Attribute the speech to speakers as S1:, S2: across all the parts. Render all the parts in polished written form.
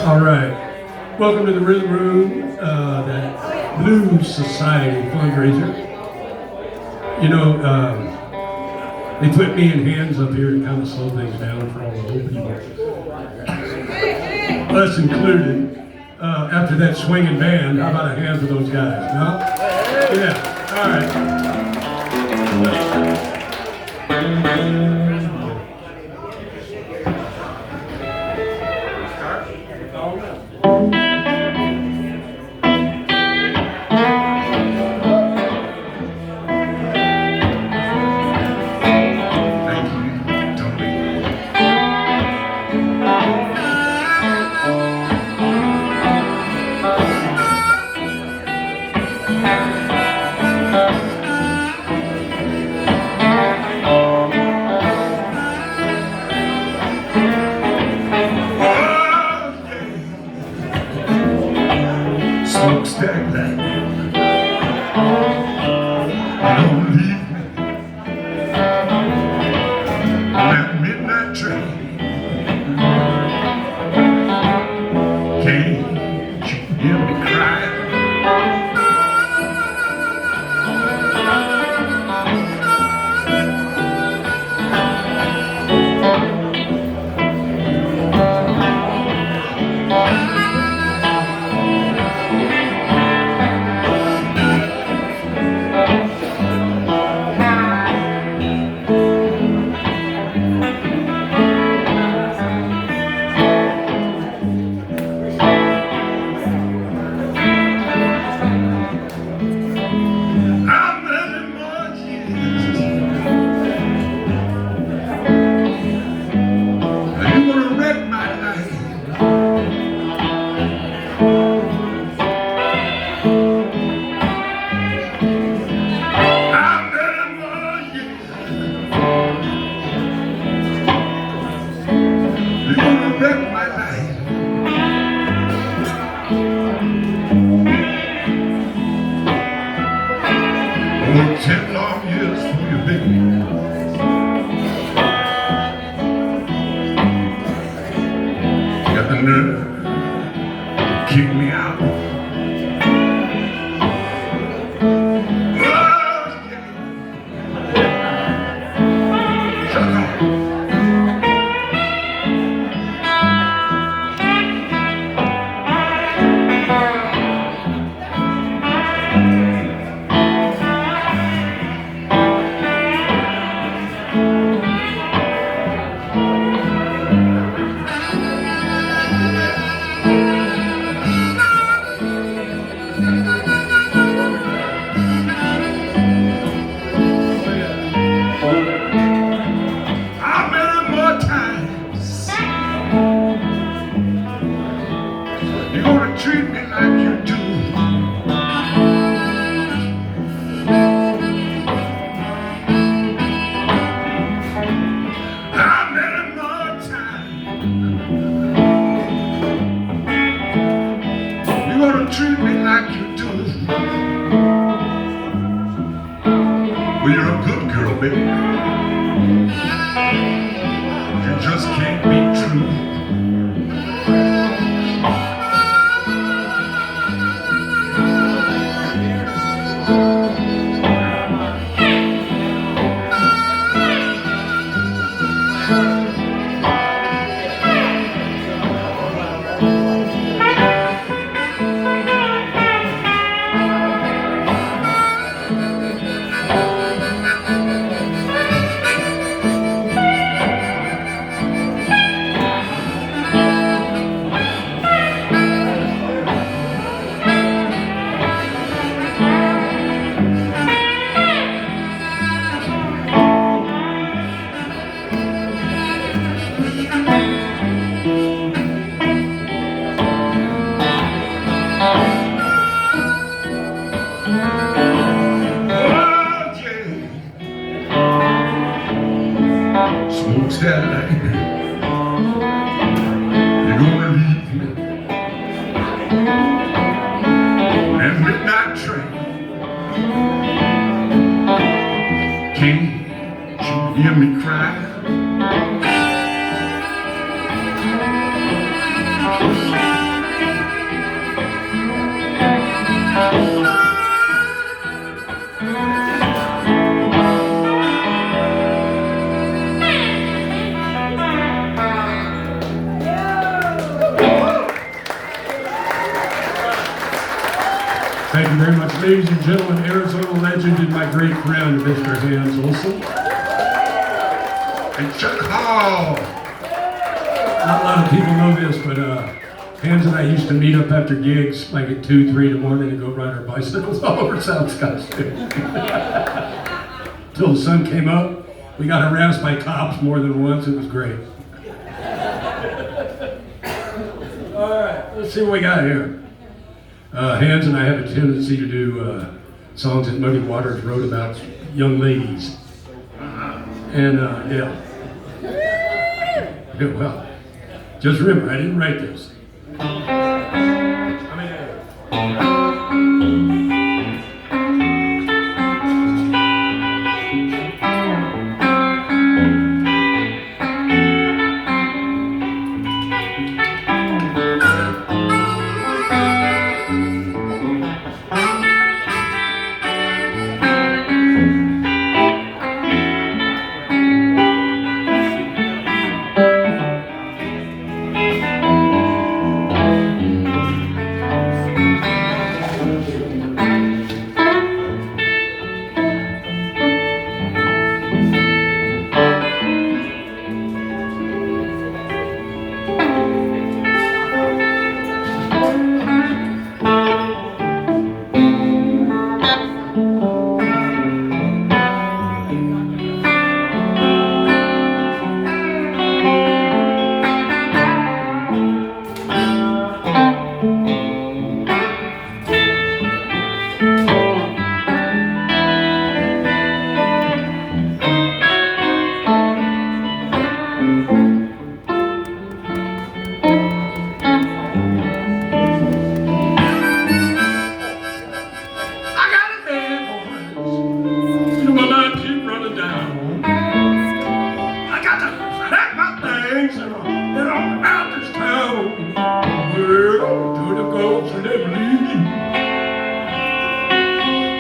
S1: All right. Welcome to the Rhythm Room, that Blues Society fundraiser. You know, they put me in hands up here to kind of slow things down for all the old people. Us included. After that swinging band, how about a hand for those guys? No? Yeah. All right. Smokestack lightning, don't leave me. That midnight train, can't you hear me crying? Worked 10 long years for you, baby. Got the nerve to kick me out. Oh, yeah. Shut up. You're gonna treat me like you do. How many more times you're gonna treat me like you do? Well, you're a good girl, baby. You just can't be true. Smokestack lightning, you're gonna leave me. And midnight train, can't you hear me cry? you very much. Ladies and gentlemen, Arizona legend and my great friend, Mr. Hans Olsen. And Chuck Hall. Not a lot of people know this, but Hans and I used to meet up after gigs, like at 2, 3 in the morning, and go ride our bicycles all over South Scottsdale. Till the sun came up. We got harassed by cops more than once. It was great. All right, let's see what we got here. Hans and I have a tendency to do songs that Muddy Waters wrote about young ladies. And yeah. Well, just remember, I didn't write this.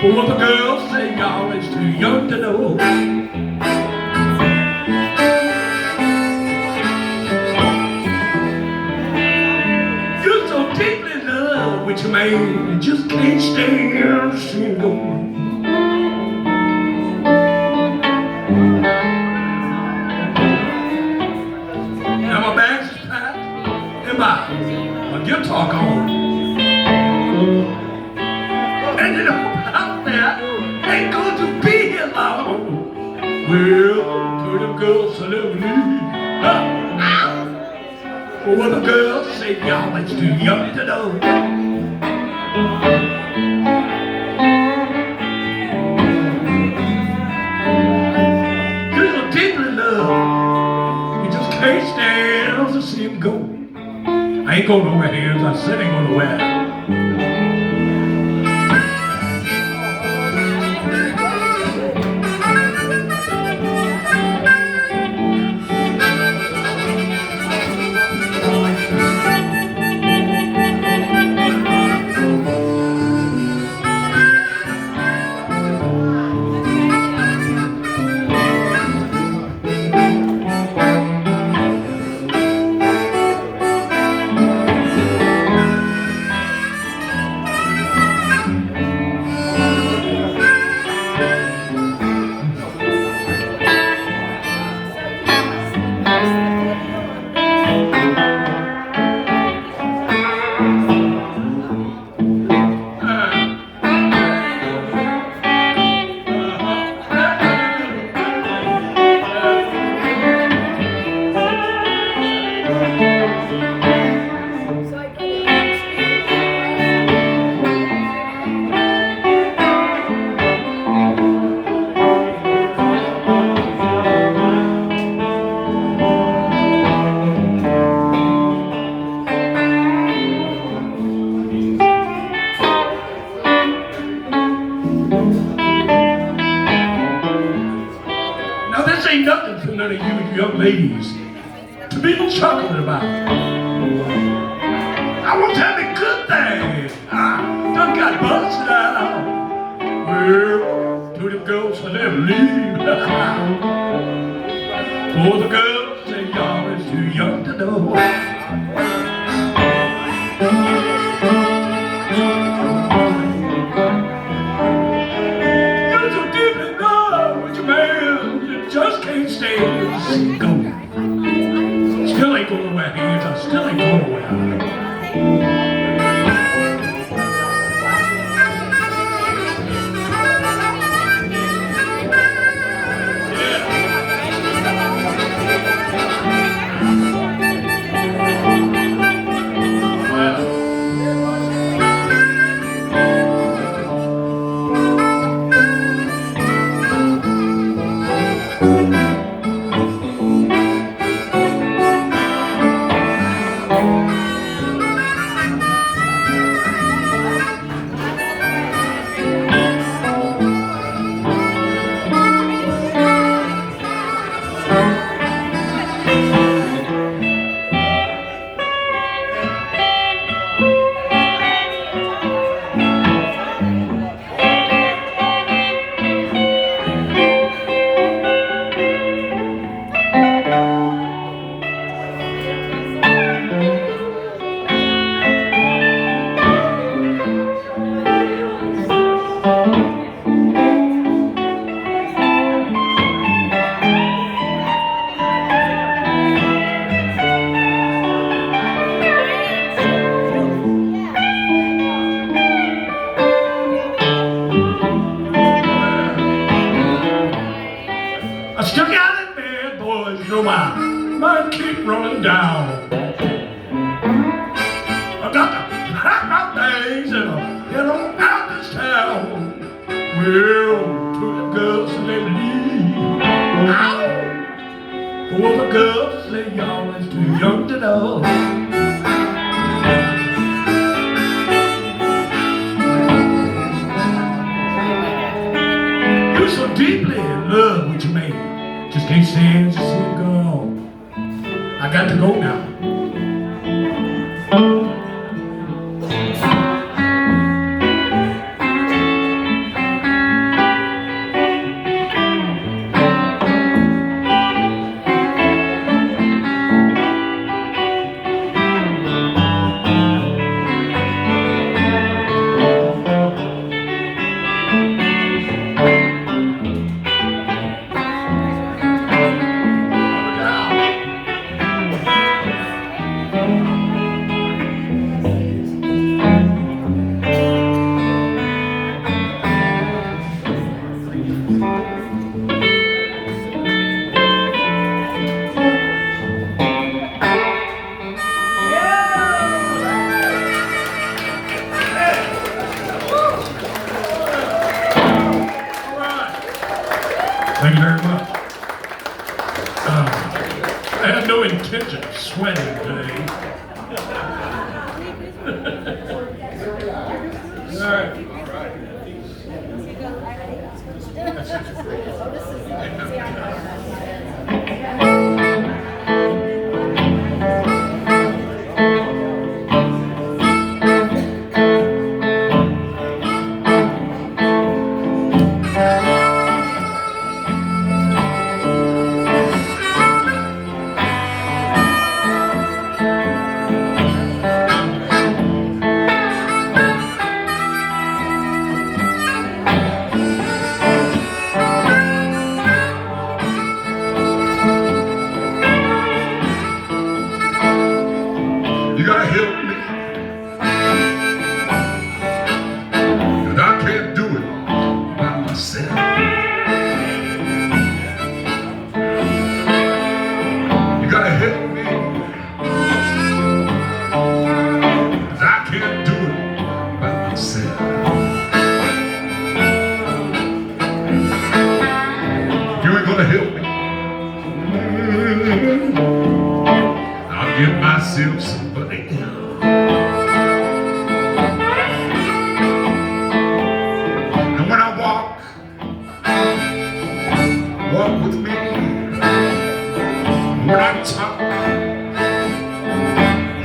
S1: For the girls say y'all is too young to know. You're so deeply in love with your man, you just can't stand single. Now my bags is packed and my guitar gone. And you know, ain't going to be here long. Well, to the girls I never leave. For what the girls say, y'all is too young to know. You're so deeply in love, you just can't stand to see him go. I ain't going nowhere, Hans. I said I ain't going nowhere. Ain't nothing for none of you young ladies to be chuckling about. I want to have a good thing. I done got busted out. Well, to the girls I never leave. For the girls say y'all is too young to know. ain't going to wear hands. I still ain't going to wear hands. I still got it, man, boys. You know my mind keep running down. I got to pack my things and get on out this town. Well, to the girls and they leave. Ow! For the girls say y'all is too young to know. You're so deeply in love with your man. Just can't stand to see him go. I got to go now. Thank you very much. I had no intention of sweating today. All right. You gotta help me, 'cause I can't do it by myself. You gotta help me, 'cause I can't do it by myself. You ain't gonna help me. I'll give myself somebody else. And when I walk with me. When I talk,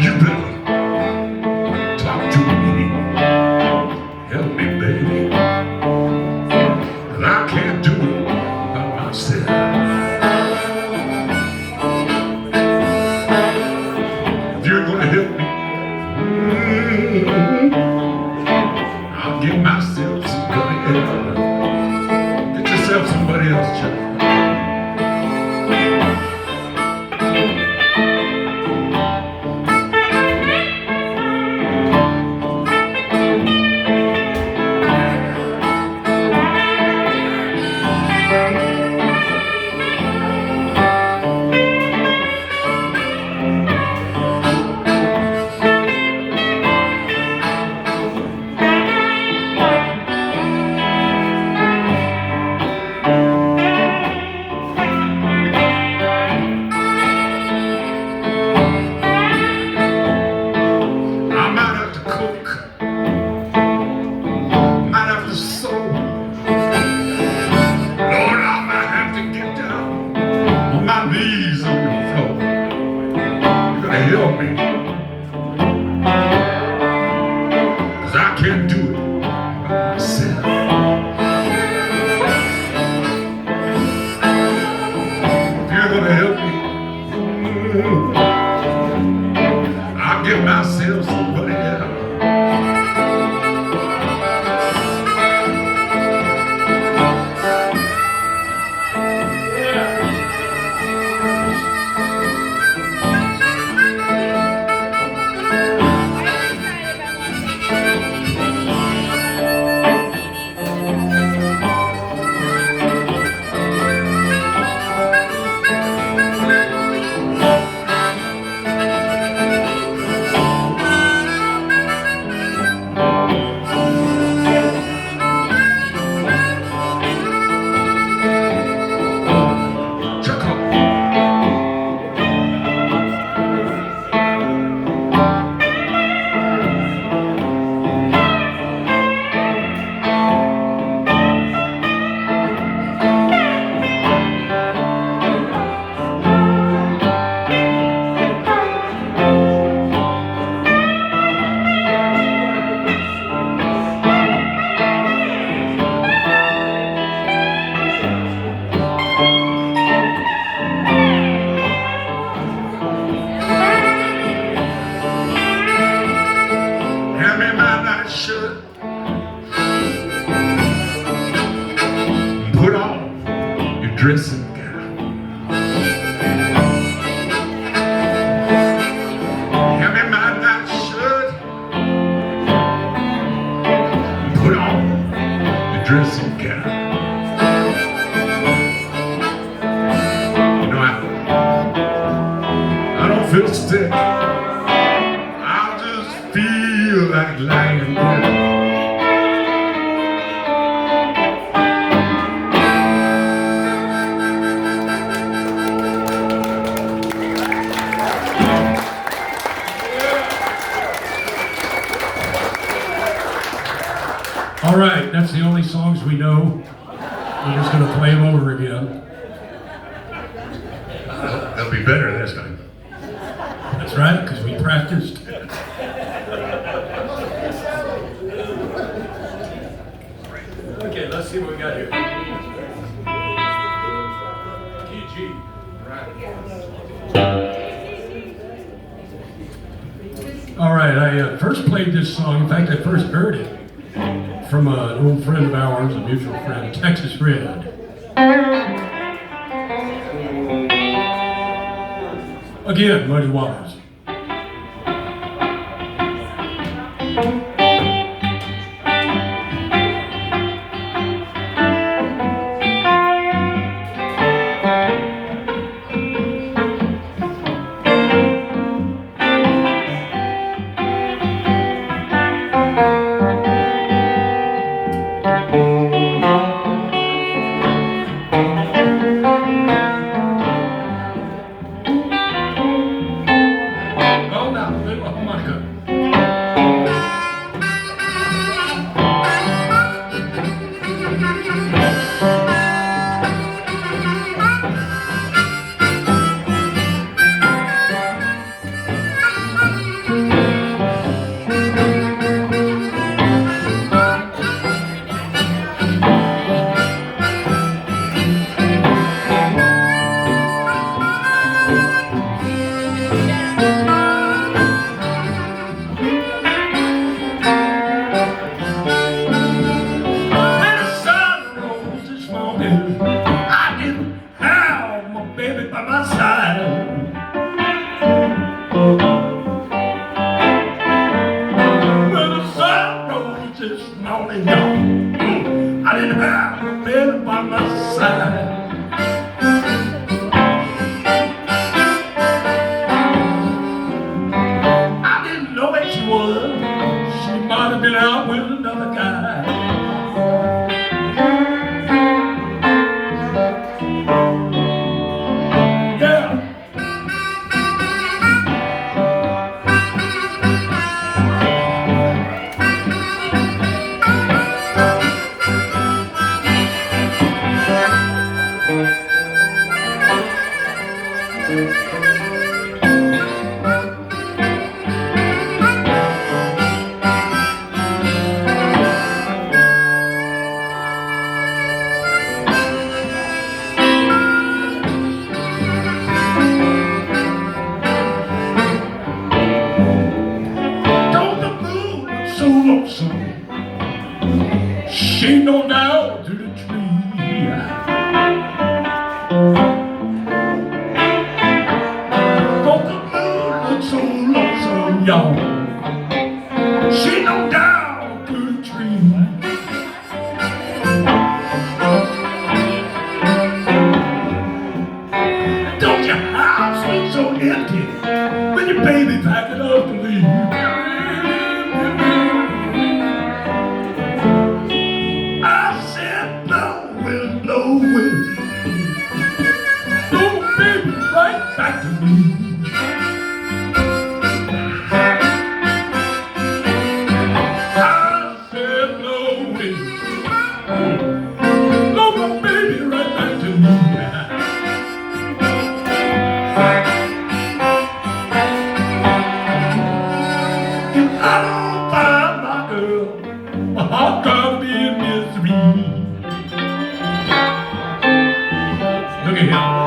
S1: you better talk to me. Help me, baby, 'cause I can't do it by myself. You're gonna help me. I'll get myself somebody else. Get yourself somebody else, child.
S2: I'll give myself somebody else. Should put on your dressing gown. Have me my night shirt. Put on your dressing gown. You know I don't feel sick. I just feel like lying down.
S1: All right, that's the only songs we know. We're just going to play them over again.
S2: They'll be better this time.
S1: That's right, because we practiced. Okay, let's see what we got here. Key G. All right, I first played this song. In fact, I first heard it from an old friend of ours, a mutual friend, Texas Red. Again, Muddy Waters. y'all. She no down to the tree. Don't your house look so empty when your baby packing up to leave? I said blowing, blowing, blow my baby right back to me. I said blowing, blow my baby right back to me. I don't find my girl, my heart gonna be in misery. Look at him.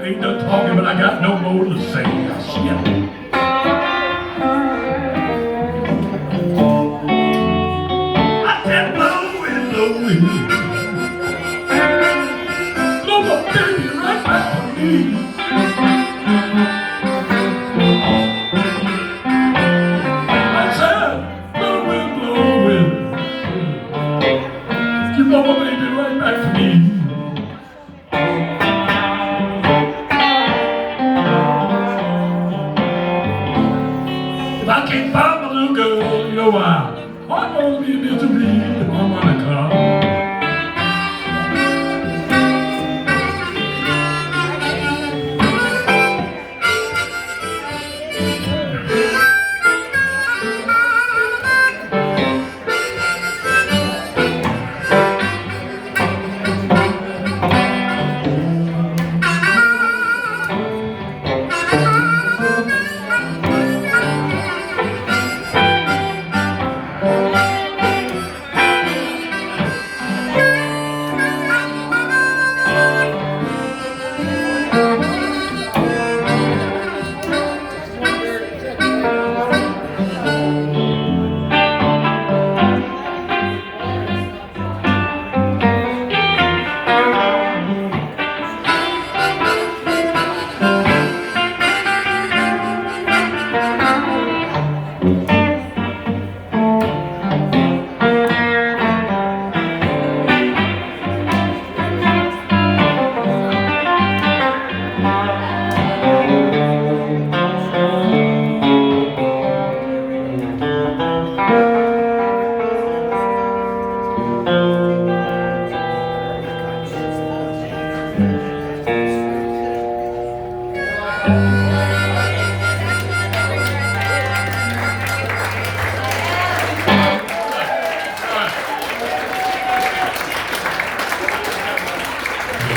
S1: Ain't done talking, but I got no more to say. Shit. I said blowing, blowing, blow my baby right back to me. I said blowing, blowing, you blow my baby right back to me. If I can't find my little girl, you know why? I'm gonna be misery. I'm gonna come.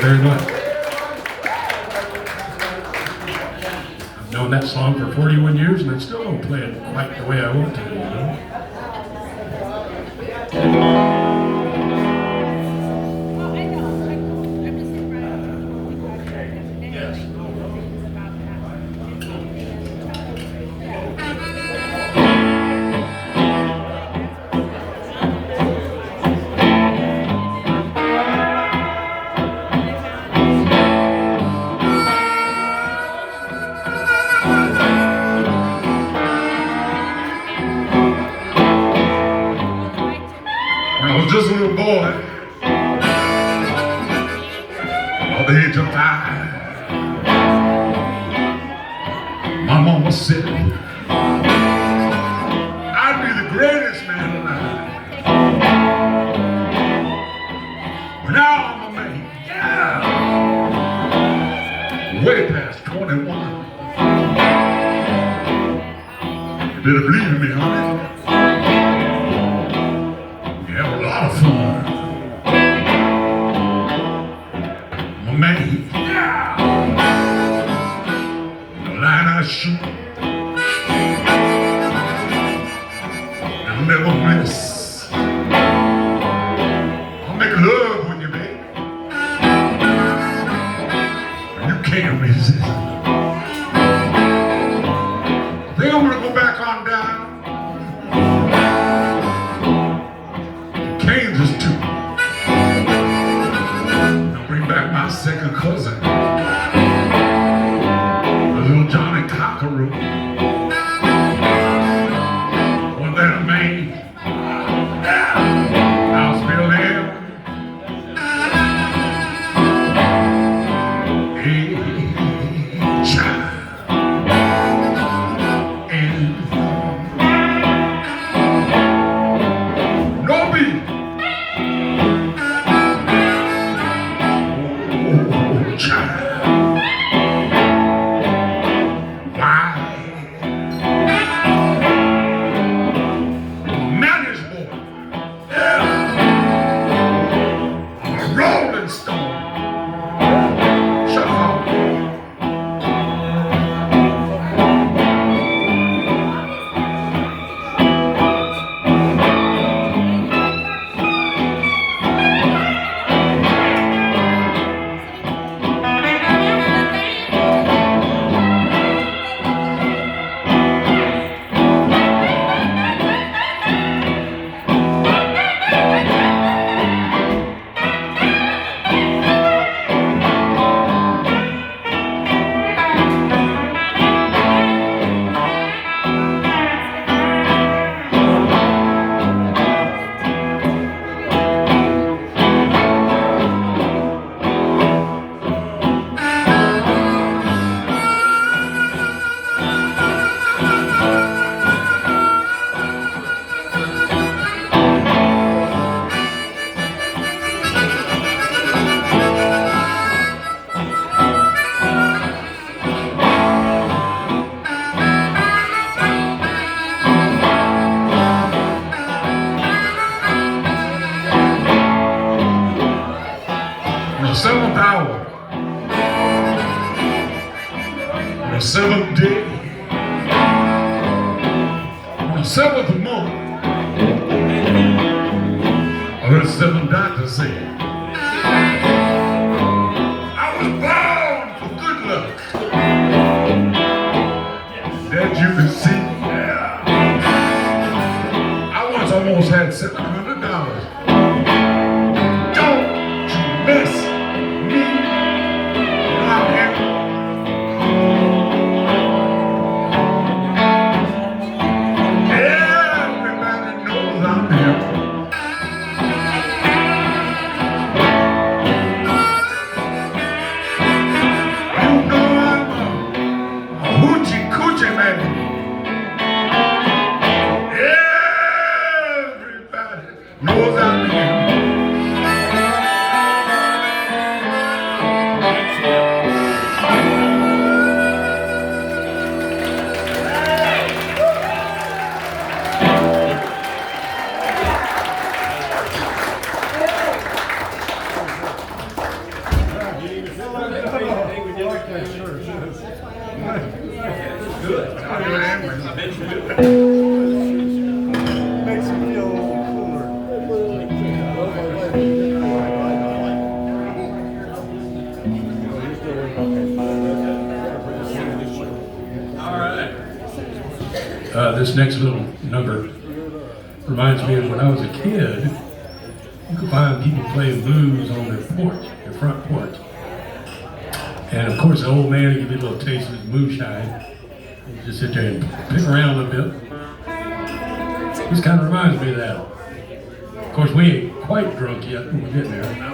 S1: Very much. I've known that song for 41 years and I still don't play it quite the way I want to. You know?
S2: just a little boy of the age of 5. My mama said I'd be the greatest man alive. But now I'm a man, way past 21. You better believe in me, honey. You have a lot of fun. I'm a man. The line I shoot, I'll never miss. I'll make love with you, baby. You can't resist. I think I'm gonna go back on down to Kansas too. I'll bring back my second cousin, the little Johnny Cockeroo. Was that a man? I'll spell him. The 7th hour, on the 7th day, on the 7th month, I heard 7 doctors say, I was born for good luck. That you can see. I once almost had $700. Don't you miss me out here. Everybody knows I'm here. You know I'm a hoochie coochie man. Everybody knows I'm here.
S3: Makes me feel a little cooler.
S1: This next little number reminds me of when I was a kid. You could find people playing blues on their porch, their front porch. And of course, the old man would give you a little taste of his moonshine. You just sit there and pick around a little bit. This kind of reminds me of that. Of course, we ain't quite drunk yet when we get there.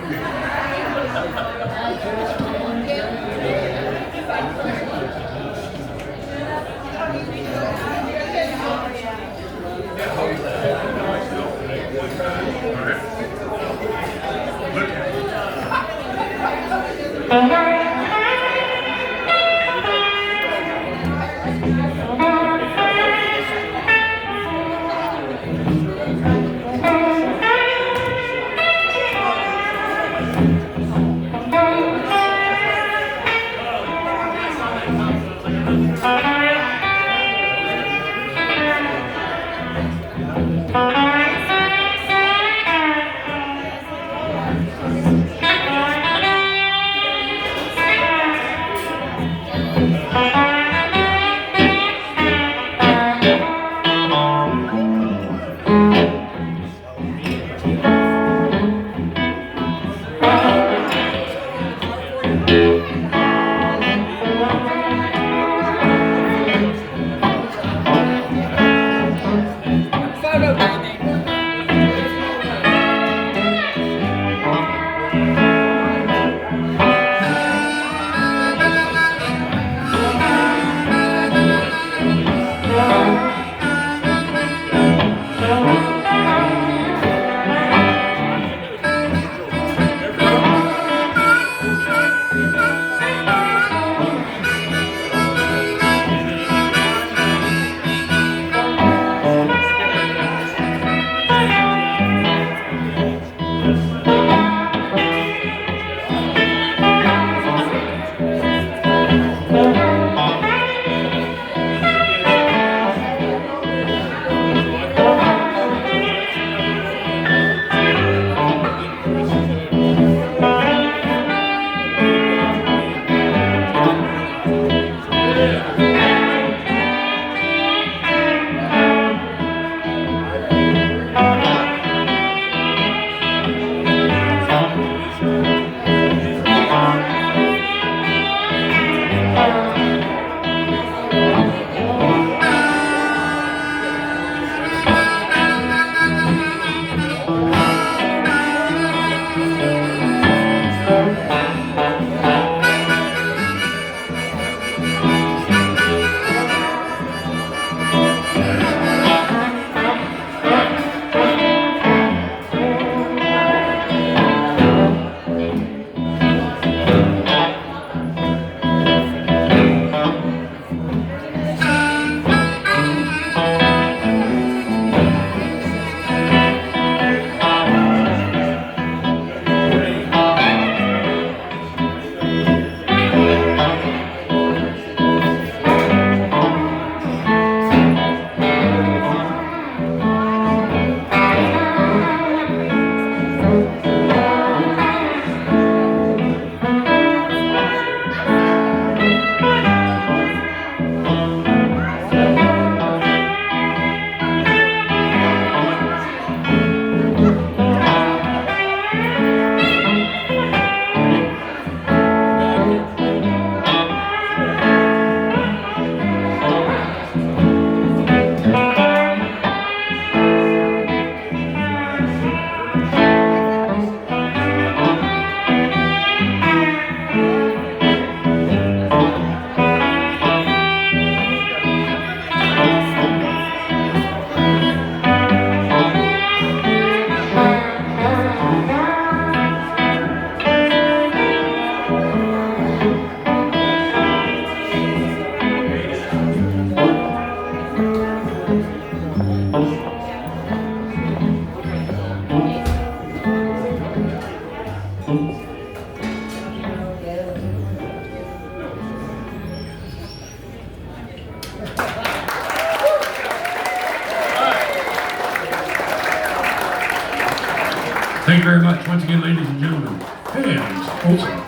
S1: Thank you very much once again, ladies and gentlemen. Hans Olsen.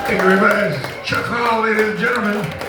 S2: Thank you very much. Chuck Hall, ladies and gentlemen.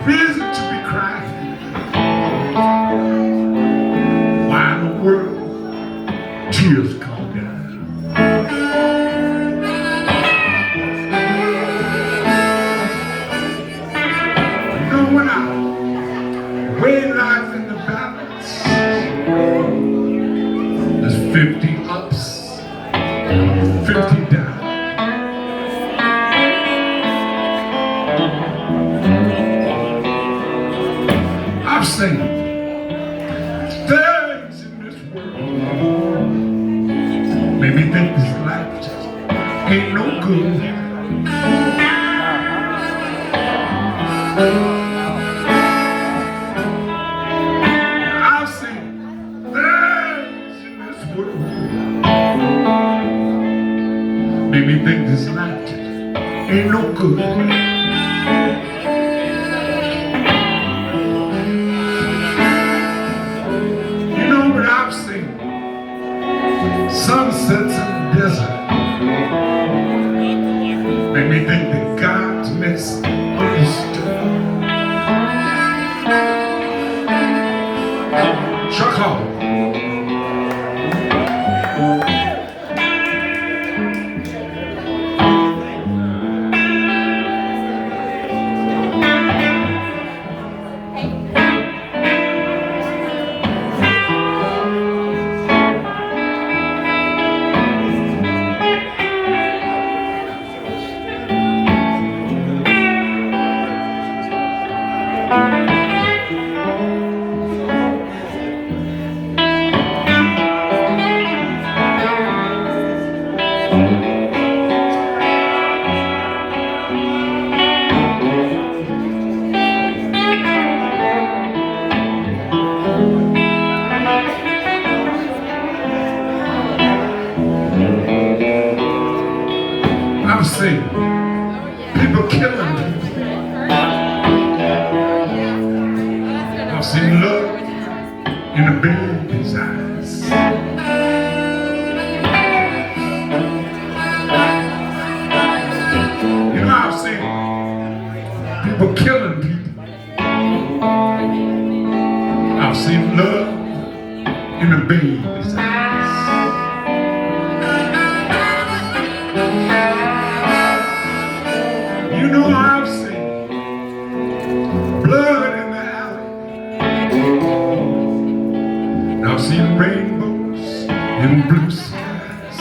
S2: reason to be crying. Why in the world tears come down? You know when I weigh life in the balance, there's 50 ups, 50 downs. I've seen things in this world made me think this life just ain't no good. I've seen things in this world made me think this life just ain't no good. I've seen sunsets in the desert made me think that God's misunderstood. Chuck Hall. I've seen people killing people. I've seen love in a baby's eyes. You know, I've seen people killing people. I've seen love in a baby's eyes. You know, I've seen blood in the alley. I've seen rainbows in blue skies.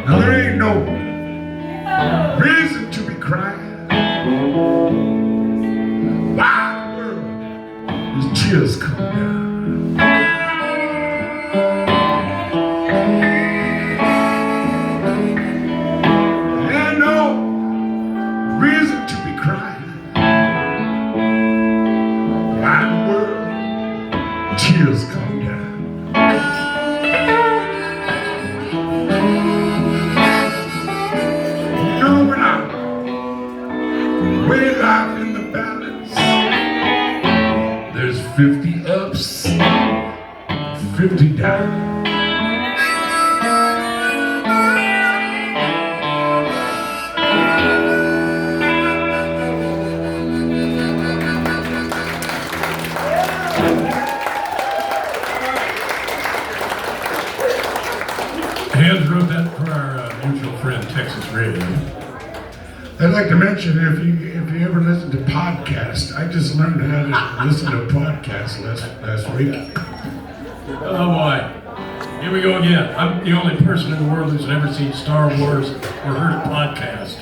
S2: Now there ain't no reason to be crying. Why in the world does tears come down? There ain't no reason to be crying. Why in the world tears come down? Weigh life in the balance. There's 50 ups, 50 down.
S1: Hans wrote that for our mutual friend, Texas Radio.
S2: I'd like to mention, if you ever listen to podcasts, I just learned how to listen to podcasts last week.
S1: Oh boy. Here we go again. I'm the only person in the world who's never seen Star Wars or heard a podcast.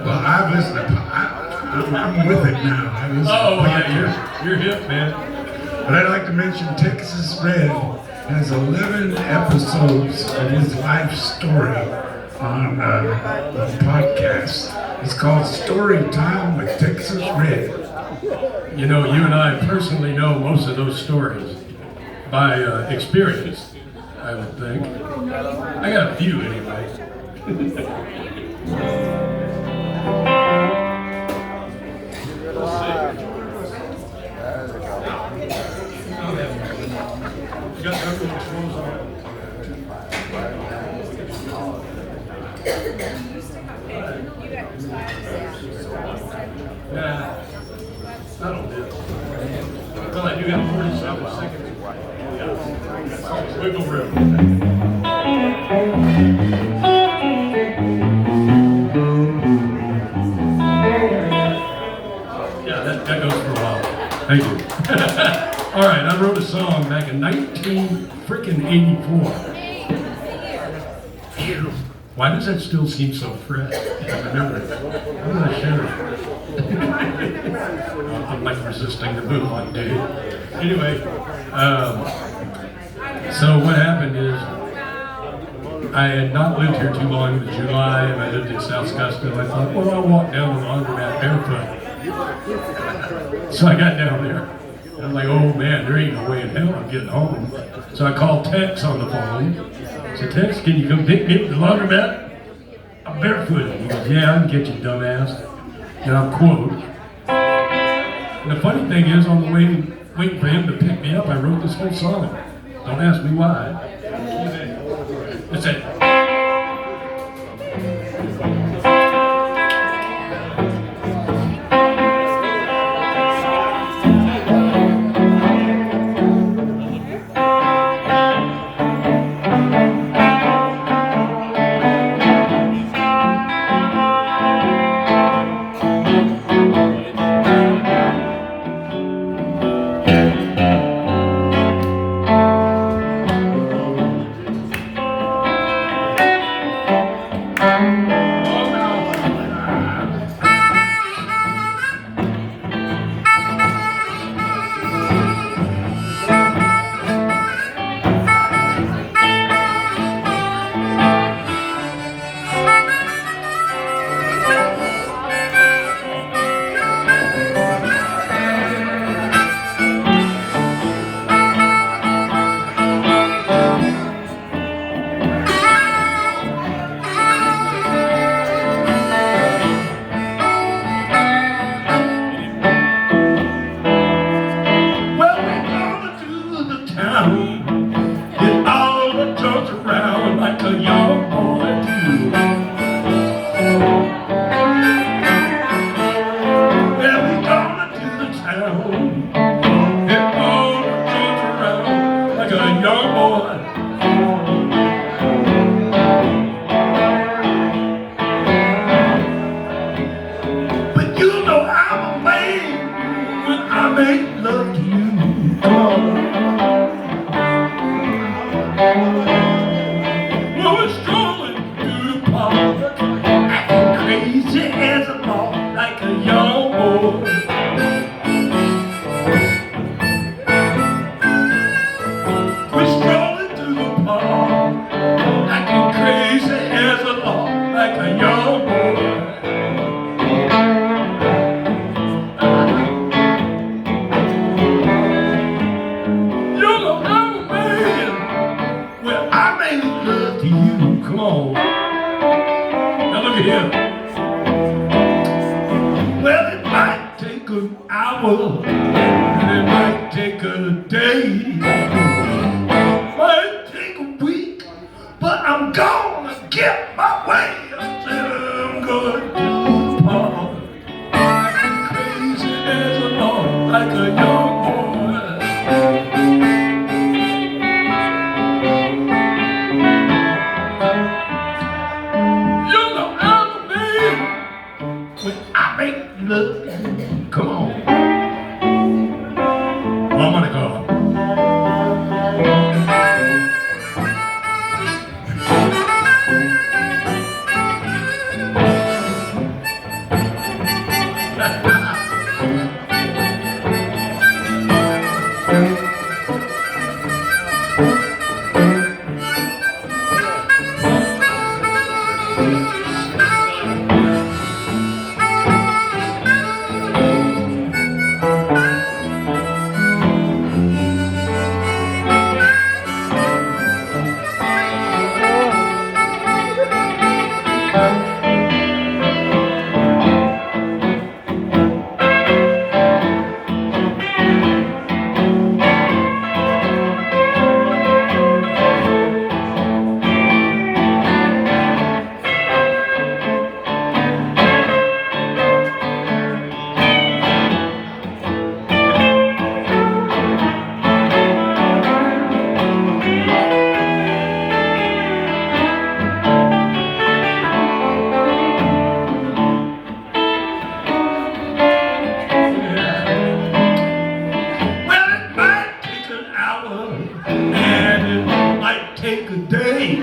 S2: Well, I've listened to, I'm with it now. I listen to podcasts.
S1: You're hip, man.
S2: But I'd like to mention Texas Red has 11 episodes of his life story on a podcast. It's called Story Time with Texas Red.
S1: You know, you and I personally know most of those stories by experience, I would think. I got a few anyway. You got everyone's clothes on. Yeah, that'll do. Well, I do have 47 seconds. Yeah. Wiggle room. Yeah, that goes for a while. Thank you. All right, I wrote a song back in 1984. Why does that still seem so fresh? I remember it. I'm not sure. I'm like resisting the move one day. Anyway, so what happened is I had not lived here too long. It was July, and I lived in South Scottsdale. I thought, well, I'll walk down the laundromat barefoot. So I got down there. And I'm like, oh man, there ain't no way in hell I'm getting home. So I called Tex on the phone. I said, Tex, can you come pick me up at the laundromat? I'm barefoot. He goes, yeah, I can get you, dumbass. And I'll quote. And the funny thing is, on the way, waiting for him to pick me up, I wrote this whole song. Don't ask me why. It's a
S2: I'm gonna go.
S1: take a day,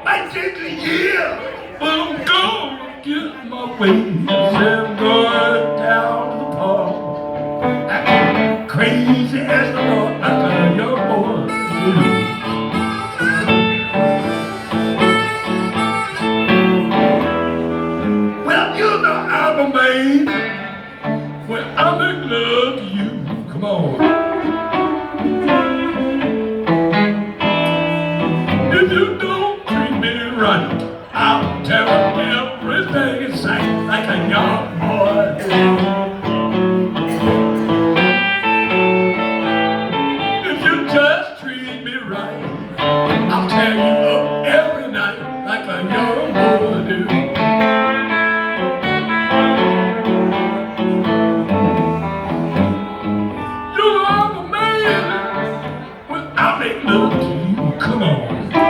S1: might take a year, but I'm gonna get my wings and going down to the park. Acting crazy as the Lord, like a young boy do. Well, you know I'm a man. When I make love to you, come on. If you don't treat me right, I'll tear up everything in sight like a young boy. If you just treat me right, I'll tear you up every night like a young boy do. You know I'm a man when I make love to you. Come on.